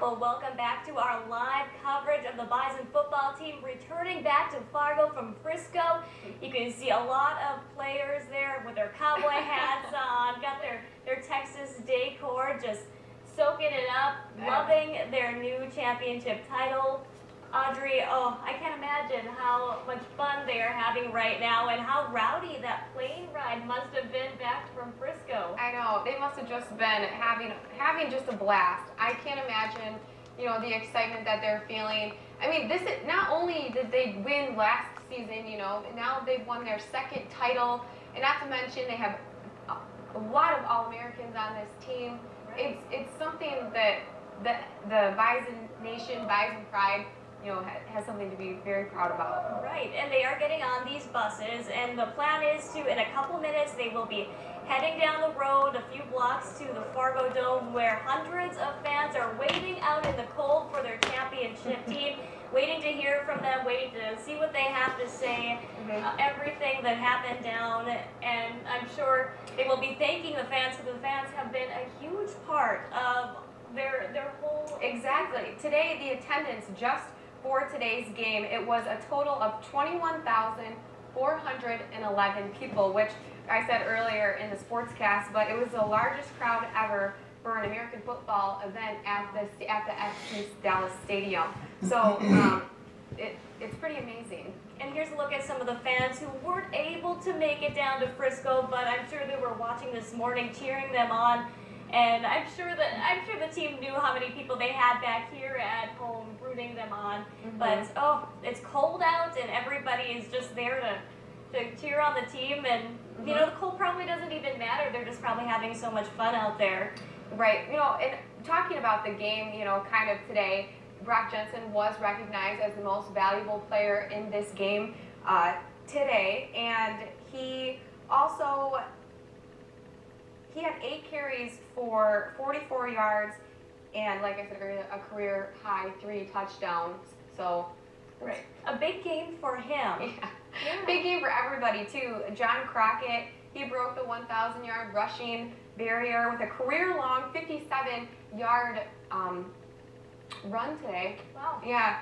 Well, welcome back to our live coverage of the Bison football team returning back to Fargo from Frisco. You can see a lot of players there with their cowboy hats on, got their Texas decor, just soaking it up, loving their new championship title. Audrey, oh, I can't imagine how much fun they are having right now and how rowdy that plane ride must have been back from Frisco. I know, they must have just been having just a blast. I can't imagine, you know, the excitement that they're feeling. I mean, this is, not only did they win last season, you know, now they've won their second title, and not to mention they have a lot of All-Americans on this team. Right. It's something that the Bison Nation, Bison Pride, you know, has something to be very proud about. Right, and they are getting on these buses, and the plan is to, in a couple minutes, they will be heading down the road a few blocks to the Fargo Dome, where hundreds of fans are waiting out in the cold for their championship team, waiting to hear from them, waiting to see what they have to say, everything that happened down, and I'm sure they will be thanking the fans, because the fans have been a huge part of their whole... Exactly. Today, the attendance just for today's game, it was a total of 21,411 people, which I said earlier in the sportscast, but it was the largest crowd ever for an American football event at the FSC Dallas Stadium. So it's pretty amazing. And here's a look at some of the fans who weren't able to make it down to Frisco, but I'm sure they were watching this morning, cheering them on. And I'm sure the team knew how many people they had back here at home rooting them on. But oh, it's cold out, and everybody is just there to cheer on the team. And you know, the cold probably doesn't even matter. They're just probably having so much fun out there. Right. You know, and talking about the game, you know, kind of today, Brock Jensen was recognized as the most valuable player in this game today, and he also. He had 8 carries for 44 yards and, like I said earlier, a career high 3 touchdowns. So, right, a big game for him. Yeah. Big game for everybody too. John Crockett, he broke the 1,000-yard rushing barrier with a career-long 57-yard run today. Wow. Yeah.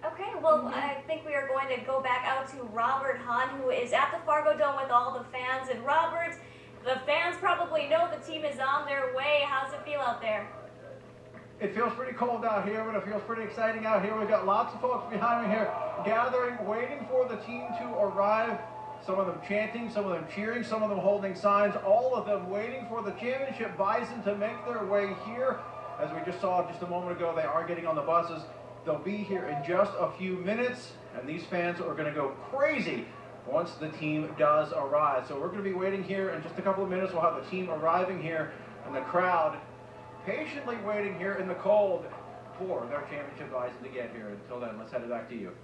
Okay, well, I think we are going to go back out to Robert Hahn, who is at the Fargo Dome with all the fans. And Robert, the fans probably know the team is on their way. How's it feel out there? It feels pretty cold out here, but it feels pretty exciting out here. We've got lots of folks behind me here gathering, waiting for the team to arrive. Some of them chanting, some of them cheering, some of them holding signs, all of them waiting for the championship Bison to make their way here. As we just saw just a moment ago, they are getting on the buses. They'll be here in just a few minutes, and these fans are going to go crazy once the team does arrive. So we're going to be waiting here in just a couple of minutes. We'll have the team arriving here, and the crowd patiently waiting here in the cold for their championship Bison to get here. Until then, let's head it back to you.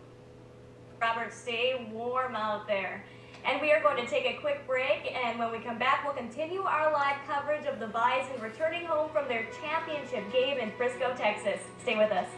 Robert, stay warm out there. And we are going to take a quick break, and when we come back, we'll continue our live coverage of the Bison returning home from their championship game in Frisco, Texas. Stay with us.